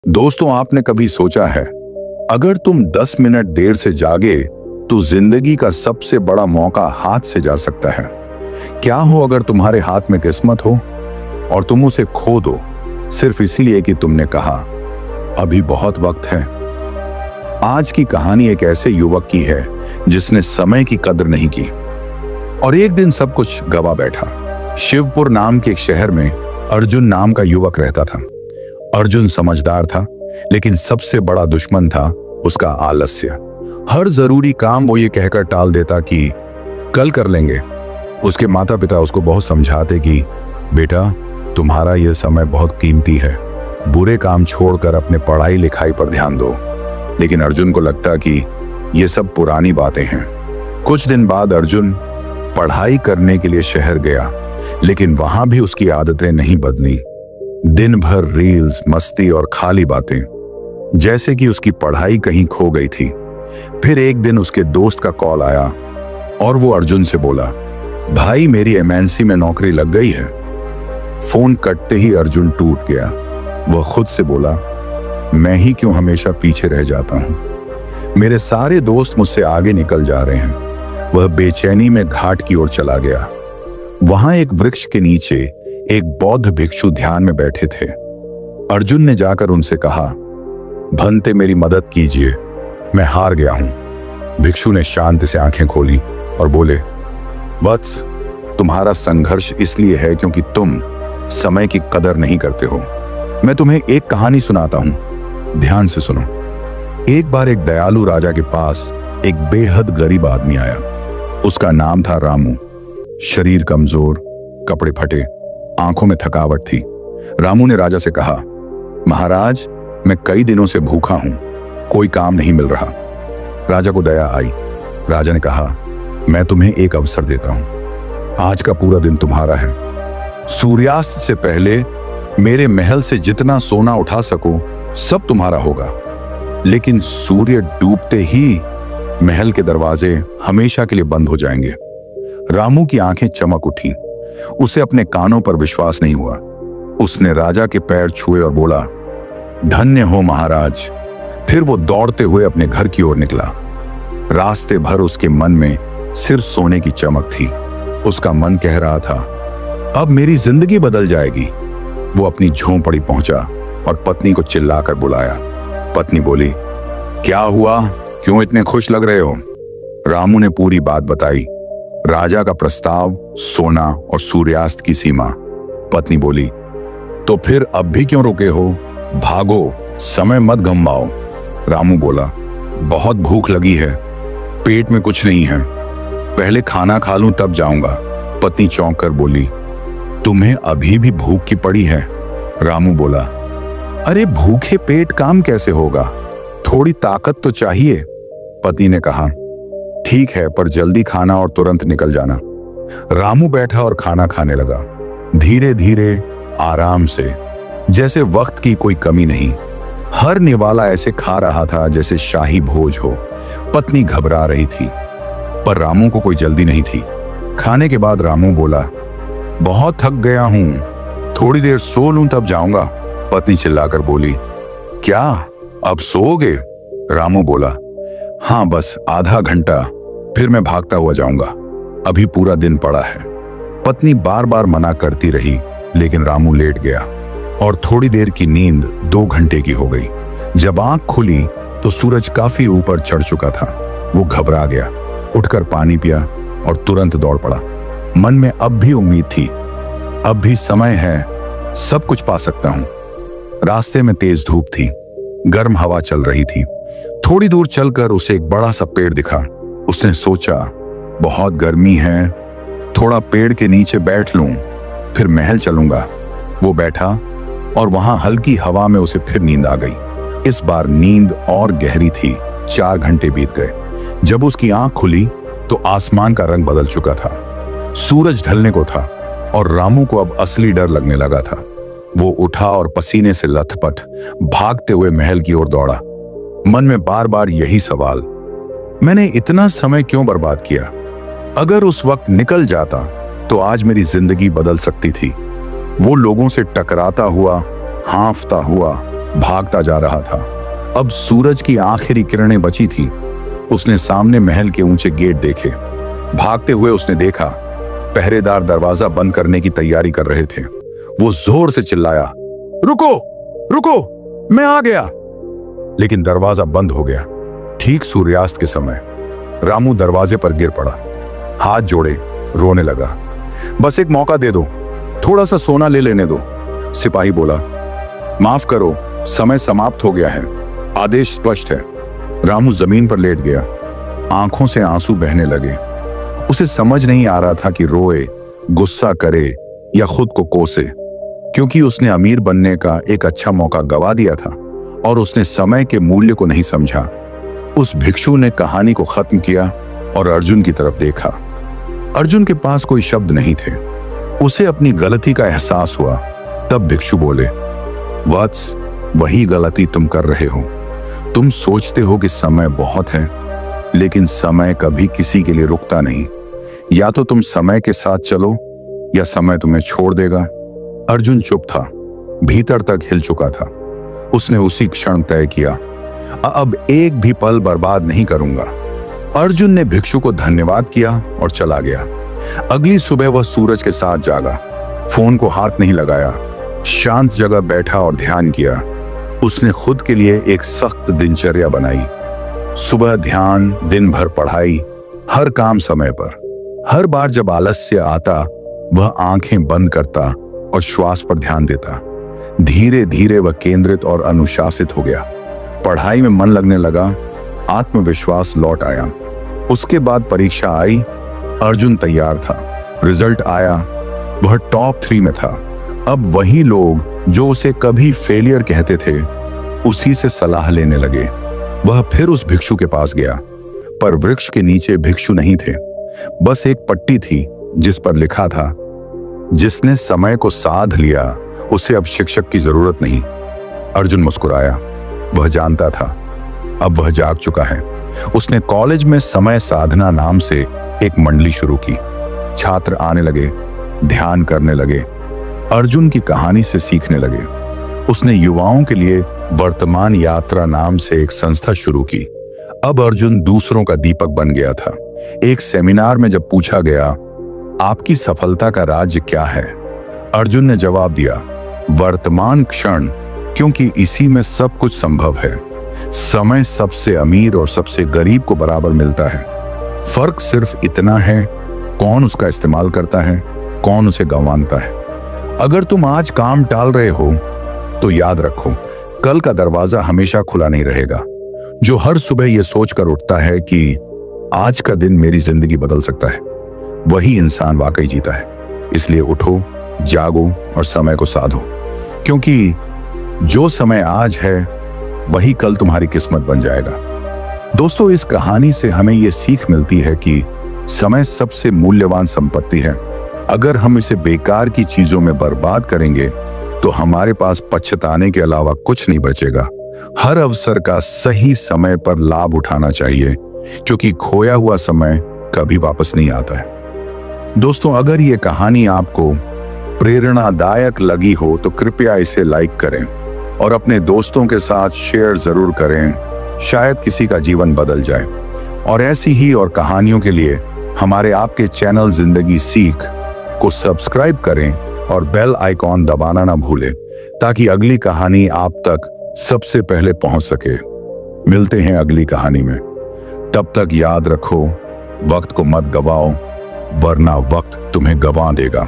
दोस्तों, आपने कभी सोचा है अगर तुम 10 मिनट देर से जागे तो जिंदगी का सबसे बड़ा मौका हाथ से जा सकता है। क्या हो अगर तुम्हारे हाथ में किस्मत हो और तुम उसे खो दो सिर्फ इसीलिए कि तुमने कहा अभी बहुत वक्त है। आज की कहानी एक ऐसे युवक की है जिसने समय की कदर नहीं की और एक दिन सब कुछ गवा बैठा। शिवपुर नाम के एक शहर में अर्जुन नाम का युवक रहता था। अर्जुन समझदार था, लेकिन सबसे बड़ा दुश्मन था उसका आलस्य। हर जरूरी काम वो ये कहकर टाल देता कि कल कर लेंगे। उसके माता पिता उसको बहुत समझाते कि बेटा, तुम्हारा यह समय बहुत कीमती है, बुरे काम छोड़कर अपने पढ़ाई लिखाई पर ध्यान दो। लेकिन अर्जुन को लगता कि ये सब पुरानी बातें हैं। कुछ दिन बाद अर्जुन पढ़ाई करने के लिए शहर गया, लेकिन वहां भी उसकी आदतें नहीं बदली। दिन भर रील्स, मस्ती और खाली बातें, जैसे कि उसकी पढ़ाई कहीं खो गई थी। फिर एक दिन उसके दोस्त का कॉल आया और वो अर्जुन से बोला, भाई मेरी एमएनसी में नौकरी लग गई है। फोन कटते ही अर्जुन टूट गया। वह खुद से बोला, मैं ही क्यों हमेशा पीछे रह जाता हूं, मेरे सारे दोस्त मुझसे आगे निकल जा रहे हैं। वह बेचैनी में घाट की ओर चला गया। वहां एक वृक्ष के नीचे एक बौद्ध भिक्षु ध्यान में बैठे थे। अर्जुन ने जाकर उनसे कहा, भंते मेरी मदद कीजिए, मैं हार गया हूं। भिक्षु ने शांति से आंखें खोली और बोले, वत्स, तुम्हारा संघर्ष इसलिए है क्योंकि तुम समय की कदर नहीं करते हो। मैं तुम्हें एक कहानी सुनाता हूं, ध्यान से सुनो। एक बार एक दयालु राजा के पास एक बेहद गरीब आदमी आया। उसका नाम था रामू। शरीर कमजोर, कपड़े फटे, आंखों में थकावट थी। रामू ने राजा से कहा, महाराज, मैं कई दिनों से भूखा हूं, कोई काम नहीं मिल रहा। राजा को दया आई। राजा ने कहा, मैं तुम्हें एक अवसर देता हूं, आज का पूरा दिन तुम्हारा है। सूर्यास्त से पहले मेरे महल से जितना सोना उठा सको सब तुम्हारा होगा, लेकिन सूर्य डूबते ही महल के दरवाजे हमेशा के लिए बंद हो जाएंगे। रामू की आंखें चमक उठी। उसे अपने कानों पर विश्वास नहीं हुआ। उसने राजा के पैर छुए और बोला, धन्य हो महाराज। फिर वो दौड़ते हुए अपने घर की ओर निकला। रास्ते भर उसके मन में सिर्फ सोने की चमक थी। उसका मन कह रहा था, अब मेरी जिंदगी बदल जाएगी। वो अपनी झोंपड़ी पहुंचा और पत्नी को चिल्लाकर बुलाया। पत्नी बोली, क्या हुआ, क्यों इतने खुश लग रहे हो? रामू ने पूरी बात बताई, राजा का प्रस्ताव, सोना और सूर्यास्त की सीमा। पत्नी बोली, तो फिर अब भी क्यों रुके हो? भागो, समय मत गंवाओ। रामू बोला, बहुत भूख लगी है, पेट में कुछ नहीं है, पहले खाना खा लूं तब जाऊंगा। पत्नी चौंक कर बोली, तुम्हें अभी भी भूख की पड़ी है? रामू बोला, अरे भूखे पेट काम कैसे होगा, थोड़ी ताकत तो चाहिए। पत्नी ने कहा, ठीक है, पर जल्दी खाना और तुरंत निकल जाना। रामू बैठा और खाना खाने लगा, धीरे धीरे, आराम से, जैसे वक्त की कोई कमी नहीं। हर निवाला ऐसे खा रहा था जैसे शाही भोज हो। पत्नी घबरा रही थी, पर रामू को कोई जल्दी नहीं थी। खाने के बाद रामू बोला, बहुत थक गया हूं, थोड़ी देर सो लूं तब जाऊंगा। पत्नी चिल्लाकर बोली, क्या अब सोओगे? रामू बोला, हाँ, बस आधा घंटा, फिर मैं भागता हुआ जाऊंगा, अभी पूरा दिन पड़ा है। पत्नी बार बार मना करती रही, लेकिन रामू लेट गया और थोड़ी देर की नींद 2 घंटे की हो गई। जब आंख खुली तो सूरज काफी ऊपर चढ़ चुका था। वो घबरा गया, उठकर पानी पिया और तुरंत दौड़ पड़ा। मन में अब भी उम्मीद थी, अब भी समय है, सब कुछ पा सकता हूं। रास्ते में तेज धूप थी, गर्म हवा चल रही थी। थोड़ी दूर चलकर उसे एक बड़ा सा पेड़ दिखा। उसने सोचा, बहुत गर्मी है, थोड़ा पेड़ के नीचे बैठ लूं, फिर महल चलूंगा। वो बैठा और वहां हल्की हवा में उसे फिर नींद आ गई। इस बार नींद और गहरी थी। 4 घंटे बीत गए। जब उसकी आंख खुली तो आसमान का रंग बदल चुका था। सूरज ढलने को था और रामू को अब असली डर लगने लगा था। वो उठा और पसीने से लथपथ भागते हुए महल की ओर दौड़ा। मन में बार बार यही सवाल, मैंने इतना समय क्यों बर्बाद किया? अगर उस वक्त निकल जाता तो आज मेरी जिंदगी बदल सकती थी। वो लोगों से टकराता हुआ, हाँफता हुआ भागता जा रहा था। अब सूरज की आखिरी किरणें बची थी। उसने सामने महल के ऊंचे गेट देखे। भागते हुए उसने देखा पहरेदार दरवाजा बंद करने की तैयारी कर रहे थे। वो जोर से चिल्लाया, रुको रुको, मैं आ गया। लेकिन दरवाजा बंद हो गया। ठीक सूर्यास्त के समय रामू दरवाजे पर गिर पड़ा, हाथ जोड़े रोने लगा। बस एक मौका दे दो, थोड़ा सा सोना ले लेने दो। सिपाही बोला, माफ करो, समय समाप्त हो गया है, आदेश स्पष्ट है। रामू जमीन पर लेट गया, आंखों से आंसू बहने लगे। उसे समझ नहीं आ रहा था कि रोए, गुस्सा करे या खुद को कोसे, क्योंकि उसने अमीर बनने का एक अच्छा मौका गवा दिया था और उसने समय के मूल्य को नहीं समझा। उस भिक्षु ने कहानी को खत्म किया और अर्जुन की तरफ देखा। अर्जुन के पास कोई शब्द नहीं थे। उसे अपनी गलती का एहसास हुआ। तब भिक्षु बोले, वत्स, वही गलती तुम कर रहे हो। तुम सोचते हो कि समय बहुत है, लेकिन समय कभी किसी के लिए रुकता नहीं। या तो तुम समय के साथ चलो या समय तुम्हें छोड़ देगा। अर्जुन चुप था, भीतर तक हिल चुका था। उसने उसी क्षण तय किया, अब एक भी पल बर्बाद नहीं करूंगा। अर्जुन ने भिक्षु को धन्यवाद किया और चला गया। अगली सुबह वह सूरज के साथ जागा, फोन को हाथ नहीं लगाया, शांत जगह बैठा और ध्यान किया। उसने खुद के लिए एक सख्त दिनचर्या बनाई। सुबह ध्यान, दिन भर पढ़ाई, हर काम समय पर। हर बार जब आलस्य आता वह आंखें बंद करता और श्वास पर ध्यान देता। धीरे धीरे वह केंद्रित और अनुशासित हो गया। पढ़ाई में मन लगने लगा, आत्मविश्वास लौट आया। उसके बाद परीक्षा आई। अर्जुन तैयार था। रिजल्ट आया, वह टॉप 3 में था। अब वही लोग जो उसे कभी फेलियर कहते थे, उसी से सलाह लेने लगे। वह फिर उस भिक्षु के पास गया, पर वृक्ष के नीचे भिक्षु नहीं थे। बस एक पट्टी थी जिस पर लिखा था, जिसने समय को साध लिया उसे अब शिक्षक की जरूरत नहीं। अर्जुन मुस्कुराया। वह जानता था अब वह जाग चुका है। उसने कॉलेज में समय साधना नाम से एक मंडली शुरू की। छात्र आने लगे, ध्यान करने लगे, अर्जुन की कहानी से सीखने लगे। उसने युवाओं के लिए वर्तमान यात्रा नाम से एक संस्था शुरू की। अब अर्जुन दूसरों का दीपक बन गया था। एक सेमिनार में जब पूछा गया, आपकी सफलता का राज क्या है, अर्जुन ने जवाब दिया, वर्तमान क्षण, क्योंकि इसी में सब कुछ संभव है। समय सबसे अमीर और सबसे गरीब को बराबर मिलता है। फर्क सिर्फ इतना है, कौन उसका इस्तेमाल करता है, कौन उसे गंवाता है। अगर तुम आज काम टाल रहे हो तो याद रखो, कल का दरवाजा हमेशा खुला नहीं रहेगा। जो हर सुबह यह सोचकर उठता है कि आज का दिन मेरी जिंदगी बदल सकता है, वही इंसान वाकई जीता है। इसलिए उठो, जागो और समय को साधो, क्योंकि जो समय आज है वही कल तुम्हारी किस्मत बन जाएगा। दोस्तों, इस कहानी से हमें यह सीख मिलती है कि समय सबसे मूल्यवान संपत्ति है। अगर हम इसे बेकार की चीजों में बर्बाद करेंगे तो हमारे पास पछताने के अलावा कुछ नहीं बचेगा। हर अवसर का सही समय पर लाभ उठाना चाहिए, क्योंकि खोया हुआ समय कभी वापस नहीं आता है। दोस्तों, अगर ये कहानी आपको प्रेरणादायक लगी हो तो कृपया इसे लाइक करें और अपने दोस्तों के साथ शेयर जरूर करें। शायद किसी का जीवन बदल जाए। और ऐसी ही और कहानियों के लिए हमारे आपके चैनल जिंदगी सीख को सब्सक्राइब करें और बेल आइकॉन दबाना ना भूलें, ताकि अगली कहानी आप तक सबसे पहले पहुंच सके। मिलते हैं अगली कहानी में। तब तक याद रखो, वक्त को मत गवाओ, वरना वक्त तुम्हें गंवा देगा।